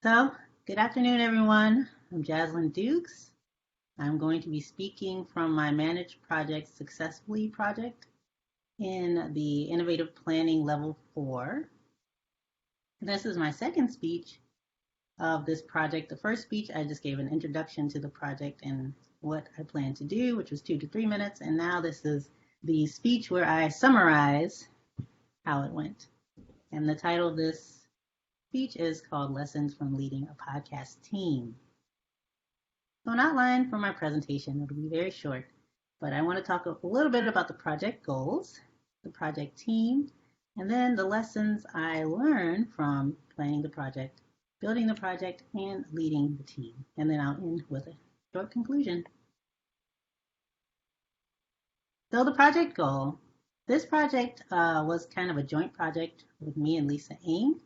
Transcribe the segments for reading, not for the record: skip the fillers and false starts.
So, good afternoon, everyone. I'm Jaslyn Dukes. I'm going to be speaking from my Managed Projects Successfully project in the Innovative Planning Level 4. This is my second speech of this project. The first speech, I just gave an introduction to the project and what I plan to do, which was 2 to 3 minutes. And now this is the speech where I summarize how it went. And the title of this speech is called Lessons from Leading a Podcast Team. So an outline for my presentation, it'll be very short, but I want to talk a little bit about the project goals, the project team, and then the lessons I learned from planning the project, building the project, and leading the team. And then I'll end with a short conclusion. So the project goal, this project was kind of a joint project with me and Lisa Ng.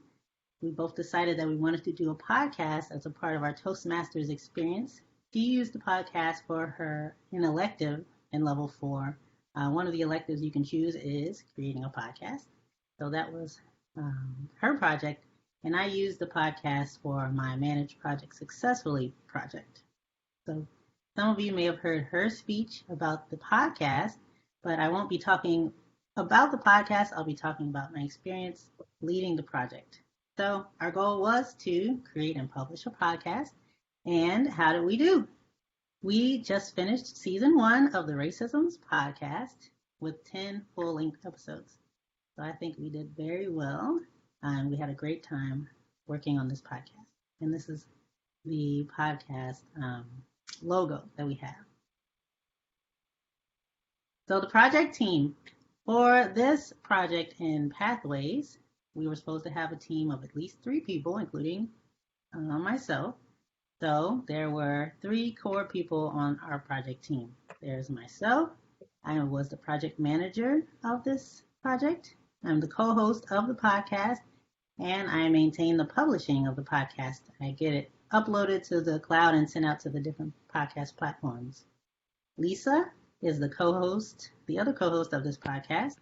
We both decided that we wanted to do a podcast as a part of our Toastmasters experience. She used the podcast for her an elective in level 4. One of the electives you can choose is creating a podcast. So that was her project. And I used the podcast for my Managed Projects Successfully project. So some of you may have heard her speech about the podcast, but I won't be talking about the podcast. I'll be talking about my experience leading the project. So our goal was to create and publish a podcast. And how did we do? We just finished season 1 of the Racisms podcast with 10 full-length episodes. So I think we did very well. And we had a great time working on this podcast. And this is the podcast logo that we have. So the project team. For this project in Pathways, we were supposed to have a team of at least 3 people, including myself. So there were 3 core people on our project team. There's myself. I was the project manager of this project. I'm the co-host of the podcast, and I maintain the publishing of the podcast. I get it uploaded to the cloud and sent out to the different podcast platforms. Lisa is the co-host, the other co-host of this podcast.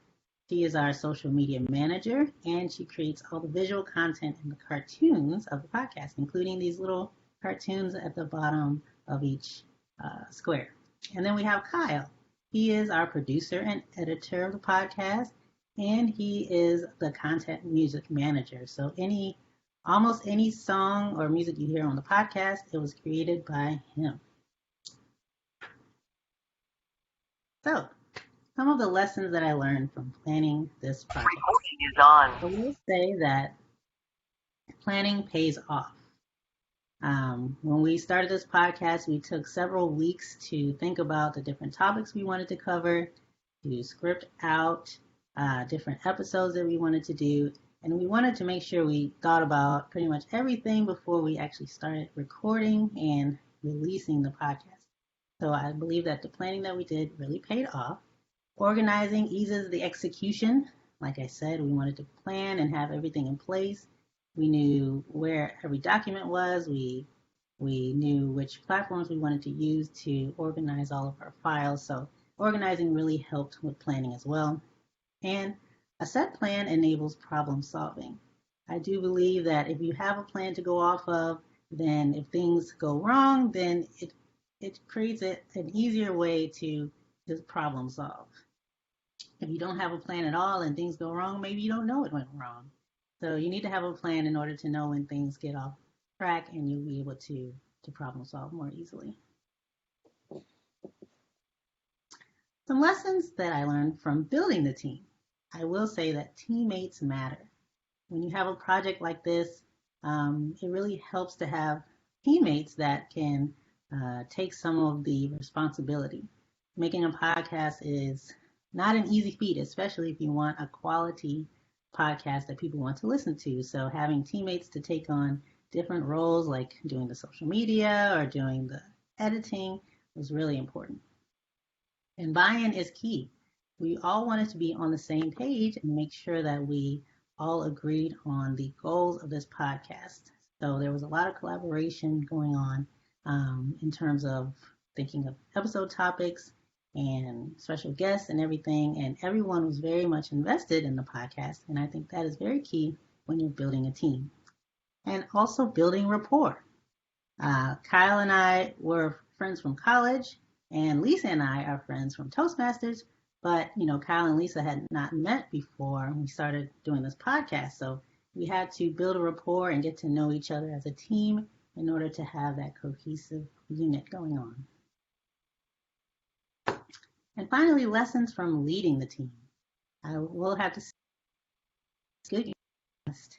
She is our social media manager, and she creates all the visual content and the cartoons of the podcast, including these little cartoons at the bottom of each square. And then we have Kyle. He is our producer and editor of the podcast, and he is the content music manager. So almost any song or music you hear on the podcast, it was created by him. So, some of the lessons that I learned from planning this project. Recording is on. I will say that planning pays off. When we started this podcast, we took several weeks to think about the different topics we wanted to cover, to script out different episodes that we wanted to do, and we wanted to make sure we thought about pretty much everything before we actually started recording and releasing the podcast. So I believe that the planning that we did really paid off. Organizing eases the execution. Like I said, we wanted to plan and have everything in place. We knew where every document was. We knew which platforms we wanted to use to organize all of our files. So organizing really helped with planning as well. And a set plan enables problem solving. I do believe that if you have a plan to go off of, then if things go wrong, then it creates an easier way to just problem solve. If you don't have a plan at all and things go wrong, maybe you don't know it went wrong. So you need to have a plan in order to know when things get off track, and you'll be able to problem solve more easily. Some lessons that I learned from building the team. I will say that teammates matter. When you have a project like this, it really helps to have teammates that can take some of the responsibility. Making a podcast is not an easy feat, especially if you want a quality podcast that people want to listen to. So having teammates to take on different roles, like doing the social media or doing the editing, was really important. And buy-in is key. We all wanted to be on the same page and make sure that we all agreed on the goals of this podcast. So there was a lot of collaboration going on in terms of thinking of episode topics and special guests and everything. And everyone was very much invested in the podcast. And I think that is very key when you're building a team. and also building rapport. Kyle and I were friends from college, and Lisa and I are friends from Toastmasters. But Kyle and Lisa had not met before we started doing this podcast, so we had to build a rapport and get to know each other as a team in order to have that cohesive unit going on. And finally, lessons from leading the team. I will have to say,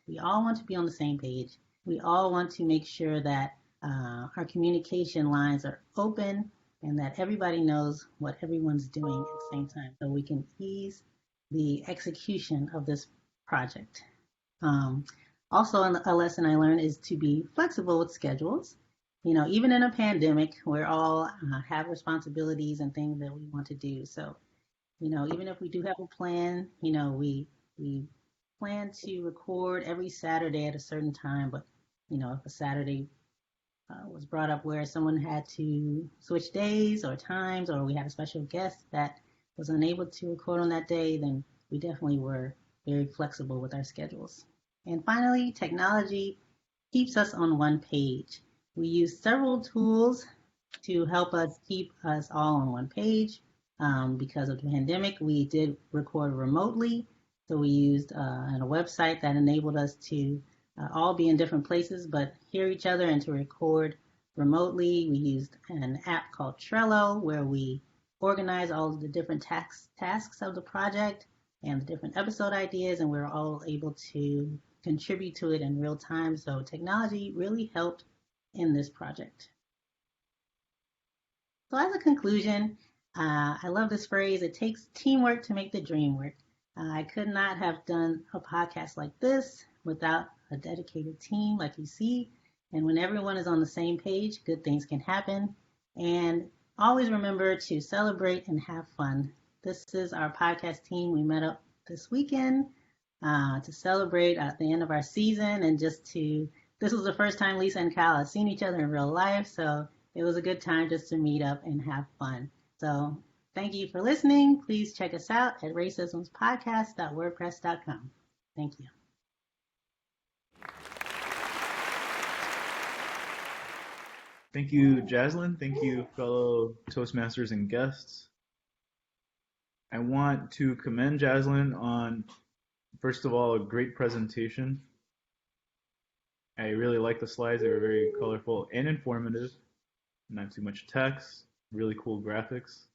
we all want to be on the same page. We all want to make sure that our communication lines are open and that everybody knows what everyone's doing at the same time so we can ease the execution of this project. Also, a lesson I learned is to be flexible with schedules. Even in a pandemic, we're all have responsibilities and things that we want to do. So, even if we do have a plan, we plan to record every Saturday at a certain time, but if a Saturday was brought up where someone had to switch days or times, or we had a special guest that was unable to record on that day, then we definitely were very flexible with our schedules. And finally, technology keeps us on one page. We use several tools to help us keep us all on one page. Because of the pandemic, we did record remotely. So we used a website that enabled us to all be in different places, but hear each other and to record remotely. We used an app called Trello where we organize all of the different tasks of the project and the different episode ideas, and we're all able to contribute to it in real time. So technology really helped in this project. So as a conclusion, I love this phrase, it takes teamwork to make the dream work. I could not have done a podcast like this without a dedicated team like you see. And when everyone is on the same page, good things can happen. And always remember to celebrate and have fun. This is our podcast team. We met up this weekend to celebrate at the end of our season and this was the first time Lisa and Kyle had seen each other in real life. So it was a good time just to meet up and have fun. So thank you for listening. Please check us out at racismspodcast.wordpress.com. Thank you. Thank you, Jaslyn. Thank you, fellow Toastmasters and guests. I want to commend Jaslyn on, first of all, a great presentation. I really like the slides. They were very colorful and informative. Not too much text, really cool graphics.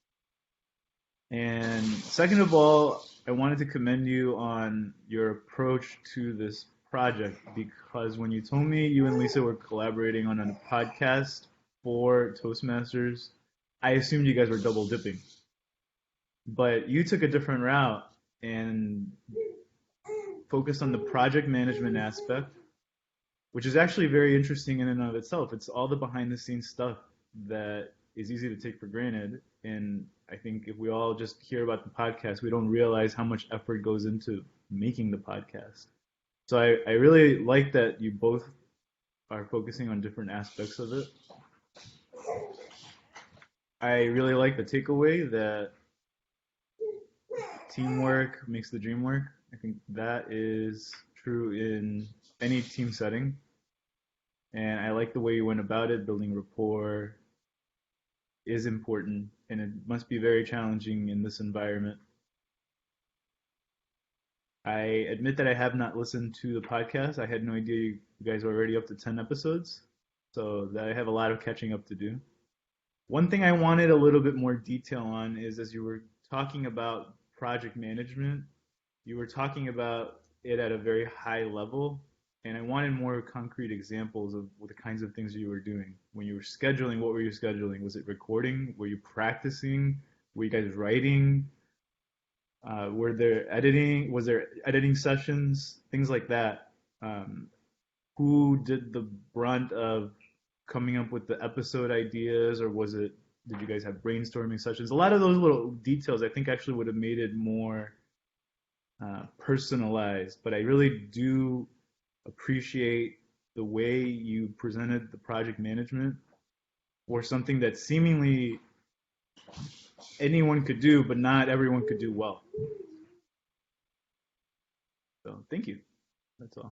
And second of all, I wanted to commend you on your approach to this project, because when you told me you and Lisa were collaborating on a podcast for Toastmasters, I assumed you guys were double dipping. But you took a different route and focused on the project management aspect, which is actually very interesting in and of itself. It's all the behind the scenes stuff that is easy to take for granted. And I think if we all just hear about the podcast, we don't realize how much effort goes into making the podcast. So I really like that you both are focusing on different aspects of it. I really like the takeaway that teamwork makes the dream work. I think that is true in any team setting. And I like the way you went about it. Building rapport is important, and it must be very challenging in this environment. I admit that I have not listened to the podcast. I had no idea you guys were already up to 10 episodes, so that I have a lot of catching up to do. One thing I wanted a little bit more detail on is, as you were talking about project management, you were talking about it at a very high level, and I wanted more concrete examples of the kinds of things you were doing. When you were scheduling, what were you scheduling? Was it recording? Were you practicing? Were you guys writing? Was there editing sessions? Things like that. Who did the brunt of coming up with the episode ideas, or did you guys have brainstorming sessions? A lot of those little details I think actually would have made it more personalized, but I really do appreciate the way you presented the project management for something that seemingly anyone could do, but not everyone could do well. So thank you. That's all.